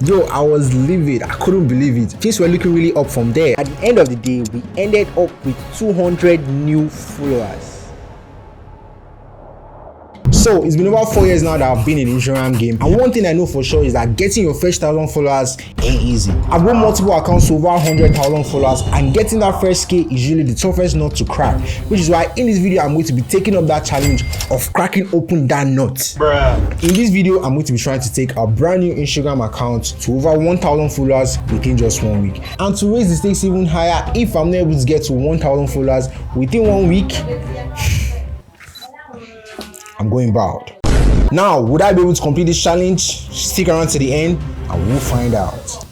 Yo, I was livid. I couldn't believe it. Things were looking really up from there. At the end of the day, we ended up with 200 new followers. So it's been over 4 years now that I've been in the Instagram game, and one thing I know for sure is that getting your first 1,000 followers ain't easy. I've got multiple accounts to over 100,000 followers, and getting that first K is usually the toughest nut to crack, which is why in this video I'm going to be taking up that challenge of cracking open that nut. Bruh. In this video I'm going to be trying to take a brand new Instagram account to over 1,000 followers within just 1 week, and to raise the stakes even higher, if I'm not able to get to 1,000 followers within 1 week, I'm going bald. Now, would I be able to complete this challenge? Stick around to the end and we'll find out.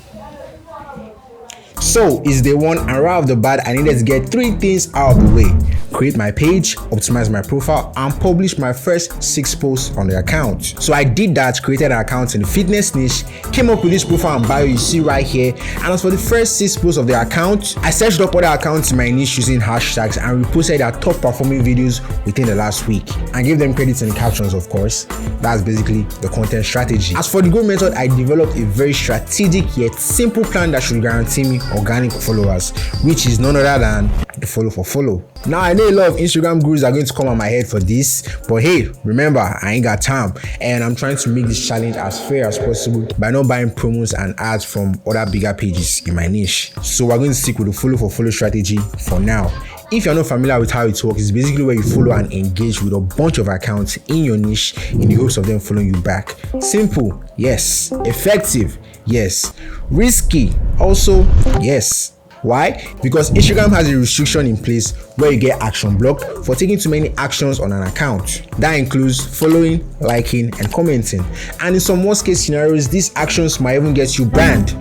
So it's day one, and right off the bat I needed to get 3 things out of the way: create my page, optimize my profile, and publish my first 6 posts on the account. So I did that, created an account in the fitness niche, came up with this profile and bio you see right here, and as for the first 6 posts of the account, I searched up other accounts in my niche using hashtags and reposted their top performing videos within the last week, and gave them credits in the captions, of course. That's basically the content strategy. As for the growth method, I developed a very strategic yet simple plan that should guarantee me organic followers, which is none other than the follow for follow. Now I know a lot of Instagram gurus are going to come on my head for this, but hey, remember, I ain't got time, and I'm trying to make this challenge as fair as possible by not buying promos and ads from other bigger pages in my niche. So we're going to stick with the follow for follow strategy for now. If you're not familiar with how it works, it's basically where you follow and engage with a bunch of accounts in your niche in the hopes of them following you back. Simple, yes. Effective, yes. Risky, also, yes. Why? Because Instagram has a restriction in place where you get action blocked for taking too many actions on an account. That includes following, liking, and commenting. And in some worst case scenarios, these actions might even get you banned.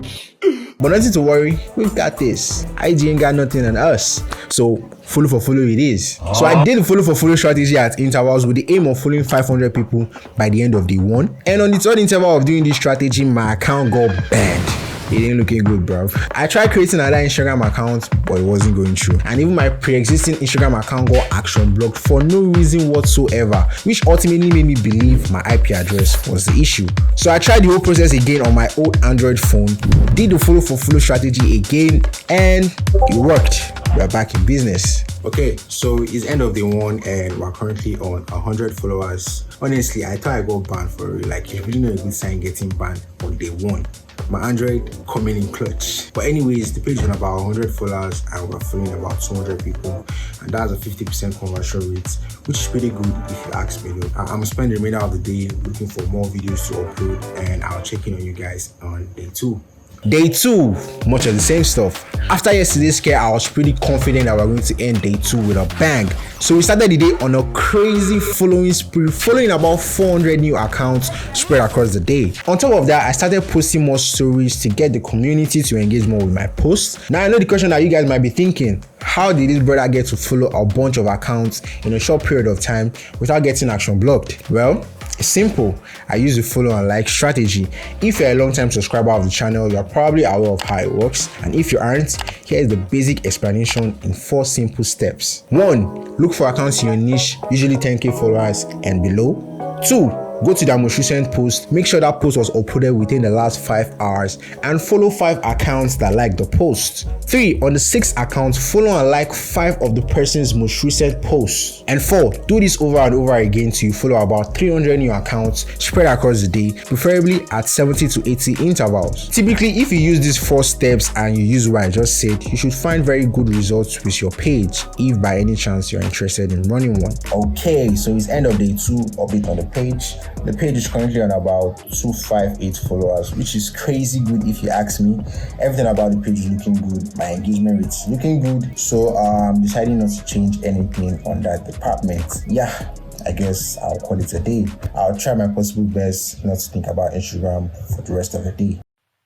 But nothing to worry, we've got this. IG ain't got nothing on us. So follow for follow it is. So I did the follow for follow strategy at intervals with the aim of following 500 people by the end of day 1. And on the 3rd interval of doing this strategy, my account got banned. It ain't looking good, bro. I tried creating another Instagram account, but it wasn't going through. And even my pre-existing Instagram account got action blocked for no reason whatsoever, which ultimately made me believe my IP address was the issue. So I tried the whole process again on my old Android phone, did the follow for follow strategy again, and it worked. We're back in business. Okay, so it's end of day 1 and we're currently on 100 followers. Honestly, I thought I got banned for real. Like, it's really not a good sign getting banned on day 1. My Android coming in clutch. But anyways, the page is on about 100 followers and we're following about 200 people, and that's a 50% conversion rate, which is pretty good if you ask me though. I'm gonna spend the remainder of the day looking for more videos to upload, and I'll check in on you guys on day 2. Day 2, much of the same stuff. After yesterday's scare, I was pretty confident that we're going to end day 2 with a bang. So we started the day on a crazy following spree, following about 400 new accounts spread across the day. On top of that, I started posting more stories to get the community to engage more with my posts. Now I know the question that you guys might be thinking: how did this brother get to follow a bunch of accounts in a short period of time without getting action blocked? Well, it's simple. I use the follow and like strategy. If you're a long-time subscriber of the channel, you're probably aware of how it works, and if you aren't, here's the basic explanation in 4 simple steps. 1. Look for accounts in your niche, usually 10k followers and below. 2. Go to that most recent post, make sure that post was uploaded within the last 5 hours, and follow 5 accounts that like the post. 3. On the 6th account, follow and like 5 of the person's most recent posts. And 4. Do this over and over again till you follow about 300 new accounts spread across the day, preferably at 70 to 80 intervals. Typically, if you use these 4 steps and you use what I just said, you should find very good results with your page, if by any chance you're interested in running one. Okay, so it's end of day 2, update on the page. The page is currently on about 258 followers, which is crazy good if you ask me. Everything about the page is looking good. My engagement rate is looking good. So I'm deciding not to change anything on that department. Yeah, I guess I'll call it a day. I'll try my possible best not to think about Instagram for the rest of the day.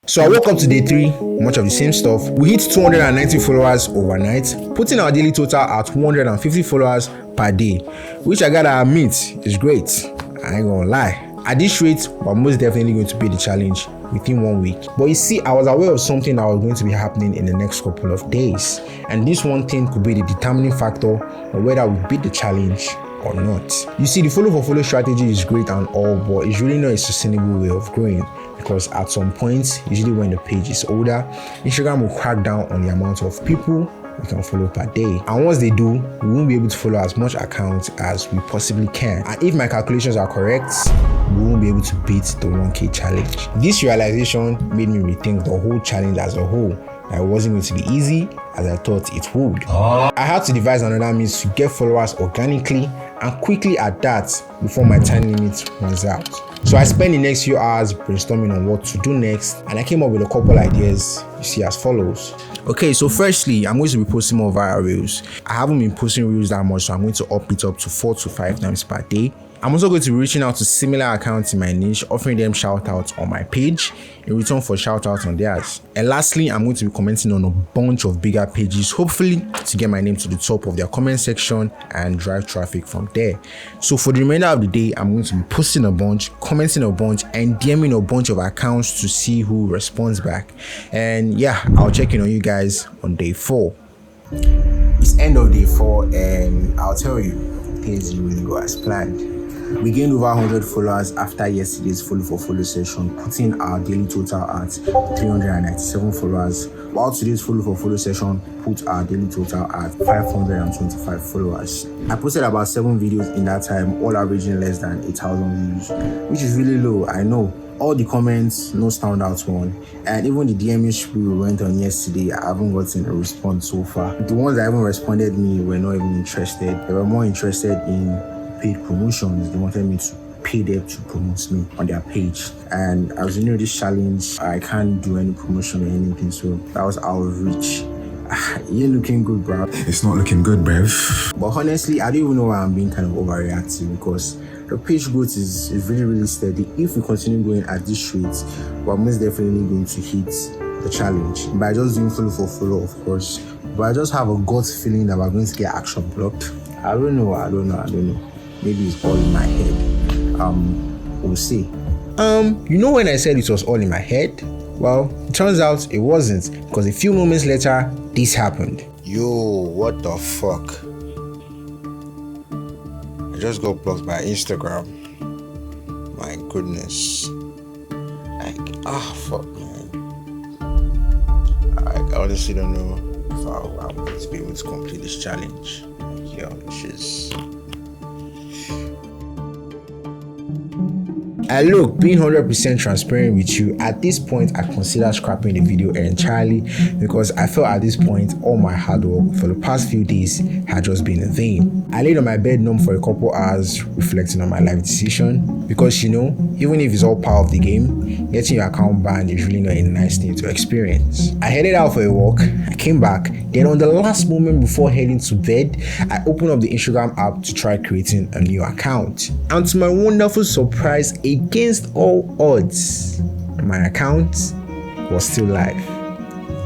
So I woke up to day 3, much of the same stuff. We hit 290 followers overnight, putting our daily total at 150 followers per day, which I gotta admit is great. I ain't gonna lie. At this rate, we're most definitely going to beat the challenge within 1 week. But you see, I was aware of something that was going to be happening in the next couple of days, and this one thing could be the determining factor on whether we beat the challenge or not. You see, the follow for follow strategy is great and all, but it's really not a sustainable way of growing. because at some point, usually when the page is older, Instagram will crack down on the amount of people we can follow per day, and once they do, we won't be able to follow as much accounts as we possibly can. And if my calculations are correct, we won't be able to beat the 1K challenge. This realization made me rethink the whole challenge as a whole. It wasn't going to be easy as I thought it would. I had to devise another means to get followers organically and quickly at that before my time limit runs out. So I spent the next few hours brainstorming on what to do next, and I came up with a couple ideas you see as follows. Okay, so firstly, I'm going to be posting more viral reels. I haven't been posting reels that much, so I'm going to up it up to 4 to 5 times per day. I'm also going to be reaching out to similar accounts in my niche, offering them shoutouts on my page in return for shoutouts on theirs. And lastly, I'm going to be commenting on a bunch of bigger pages, hopefully to get my name to the top of their comment section and drive traffic from there. So for the remainder of the day, I'm going to be posting a bunch, commenting a bunch, and DMing a bunch of accounts to see who responds back. And yeah, I'll check in on you guys on day 4. It's end of day 4, and I'll tell you, things didn't really go as planned. We gained over 100 followers after yesterday's follow for follow session, putting our daily total at 397 followers, while today's follow for follow session put our daily total at 525 followers. I posted about 7 videos in that time, all averaging less than 8,000 views, which is really low, I know. All the comments, no standout one, and even the DMing spree we went on yesterday, I haven't gotten a response so far. The ones that even responded me were not even interested. They were more interested in paid promotions. They wanted me to pay them to promote me on their page, and as you know, this challenge, I can't do any promotion or anything, so that was out of reach. You ain't looking good, bro. It's not looking good, bruv. But honestly, I don't even know why I'm being kind of overreactive, because the page growth is really steady. If we continue going at this rate, we're most definitely going to hit the challenge by just doing follow for follow, of course. But I just have a gut feeling that we're going to get action blocked. I don't know. Maybe it's all in my head. We'll see. You know when I said it was all in my head? Well, it turns out it wasn't, because a few moments later, this happened. Yo, what the fuck? I just got blocked by Instagram. My goodness. Fuck, man. I honestly don't know if I'm going to be able to complete this challenge. And look, being 100% transparent with you, at this point I consider scrapping the video entirely, because I felt at this point all my hard work for the past few days had just been in vain. I laid on my bed numb for a couple hours reflecting on my life decision, because even if it's all part of the game, getting your account banned is really not a nice thing to experience. I headed out for a walk, I came back, then on the last moment before heading to bed, I opened up the Instagram app to try creating a new account. And to my wonderful surprise, against all odds, my account was still live.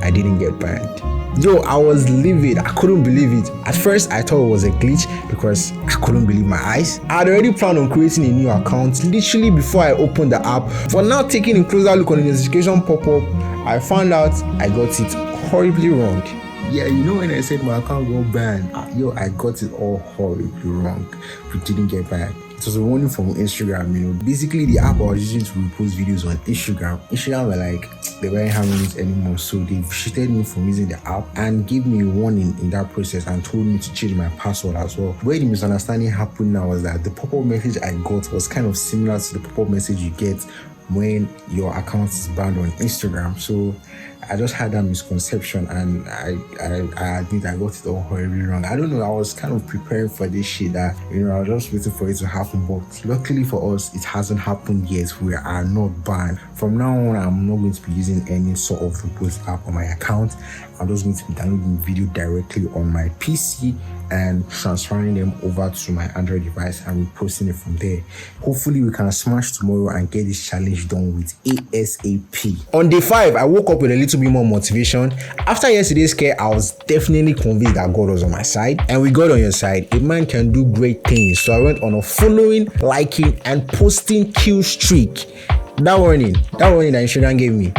I didn't get banned. Yo, I was livid. I couldn't believe it. At first, I thought it was a glitch because I couldn't believe my eyes. I had already planned on creating a new account literally before I opened the app. For now, taking a closer look on the notification pop-up, I found out I got it horribly wrong. Yeah, when I said my account got banned, I got it all horribly wrong. We didn't get banned. It was a warning from Instagram, Basically, the app I was using to repost videos on Instagram were like, they weren't having it anymore. So they shitted me from using the app and gave me a warning in that process and told me to change my password as well. Where the misunderstanding happened now was that the pop-up message I got was kind of similar to the pop-up message you get when your account is banned on Instagram. So I just had that misconception, and I admit I got it all horribly wrong. I don't know, I was kind of preparing for this shit that, I was just waiting for it to happen, but luckily for us, it hasn't happened yet. We are not banned. From now on, I'm not going to be using any sort of repost app on my account. I'm just going to be downloading video directly on my PC and transferring them over to my Android device and reposting it from there. Hopefully we can smash tomorrow and get this challenge done with ASAP. On day 5, I woke up with a little bit more motivation. After yesterday's scare, I was definitely convinced that God was on my side. And with God on your side, a man can do great things. So I went on a following, liking, and posting kill streak. That warning that Instagram gave me,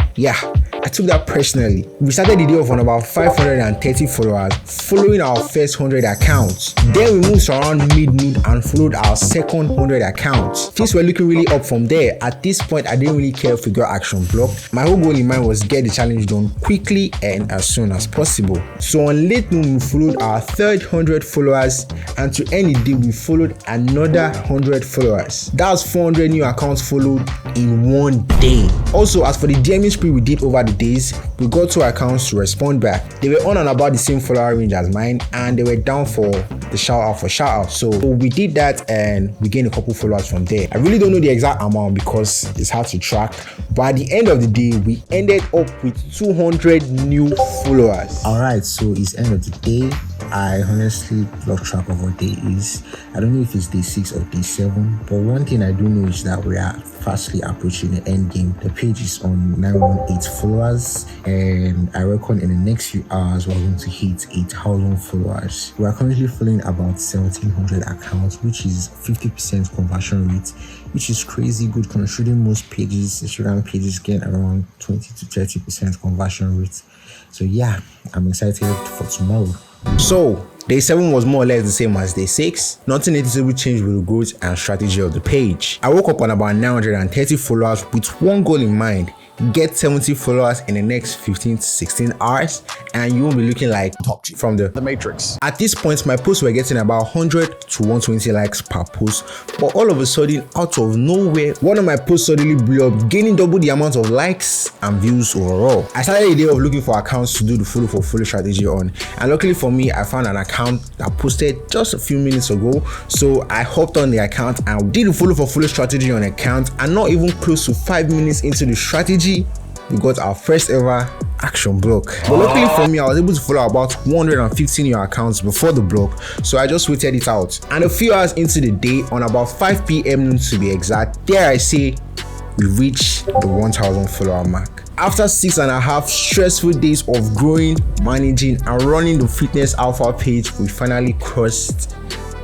I took that personally. We started the day off on about 530 followers, following our first 100 accounts. Then we moved around mid-noon and followed our second 100 accounts. Things were looking really up from there. At this point, I didn't really care if we got action blocked. My whole goal in mind was get the challenge done quickly and as soon as possible. So on late noon, we followed our third 100 followers, and to end the day, we followed another 100 followers. That's 400 new accounts followed in one day. Also, as for the DMing spree we did over the days, we got 2 accounts to respond back. They were on and about the same follower range as mine, and they were down for the shout out. So we did that and we gained a couple followers from there. I really don't know the exact amount because it's hard to track, but at the end of the day, we ended up with 200 new followers. Alright, so it's end of the day. I honestly lost track of what day is. I don't know if it's day 6 or day 7, but one thing I do know is that we are fastly approaching the end game. The page is on 918 followers, and I reckon in the next few hours we're going to hit 8,000 followers. We are currently following about 1,700 accounts, which is 50% conversion rate, which is crazy good considering most pages, Instagram pages, get around 20 to 30% conversion rate. So yeah, I'm excited for tomorrow. So day 7 was more or less the same as day 6. Nothing noticeable changed with the growth and strategy of the page. I woke up on about 930 followers with one goal in mind: get 70 followers in the next 15 to 16 hours, and you won't be looking like Top G from the Matrix. At this point, my posts were getting about 100 to 120 likes per post, but all of a sudden, out of nowhere, one of my posts suddenly blew up, gaining double the amount of likes and views overall. I started the day of looking for accounts to do the follow for follow strategy on, and luckily for me, I found an account that posted just a few minutes ago. So I hopped on the account and did the follow for follow strategy on account, and not even close to 5 minutes into the strategy, we got our first ever action block. But luckily for me, I was able to follow about 150 new accounts before the block, so I just waited it out. And a few hours into the day, on about 5 p.m. to be exact, dare I say, we reached the 1,000 follower mark. After 6.5 stressful days of growing, managing, and running the Fitness Alpha page, we finally crossed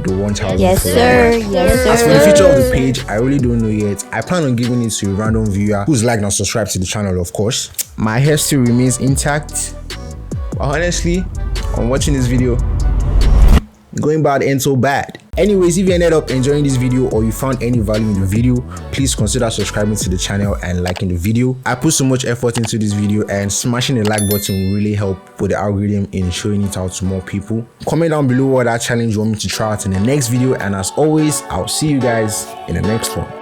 the 1,000 Yes sir, yes sir. As for the future of the page, I really don't know yet. I plan on giving it to a random viewer who's liked and subscribed to the channel, of course. My hair still remains intact, but honestly, on watching this video, going bad ain't so bad. Anyways, if you ended up enjoying this video or you found any value in the video, please consider subscribing to the channel and liking the video. I put so much effort into this video, and smashing the like button will really help with the algorithm in showing it out to more people. Comment down below what that challenge you want me to try out in the next video, and as always, I'll see you guys in the next one.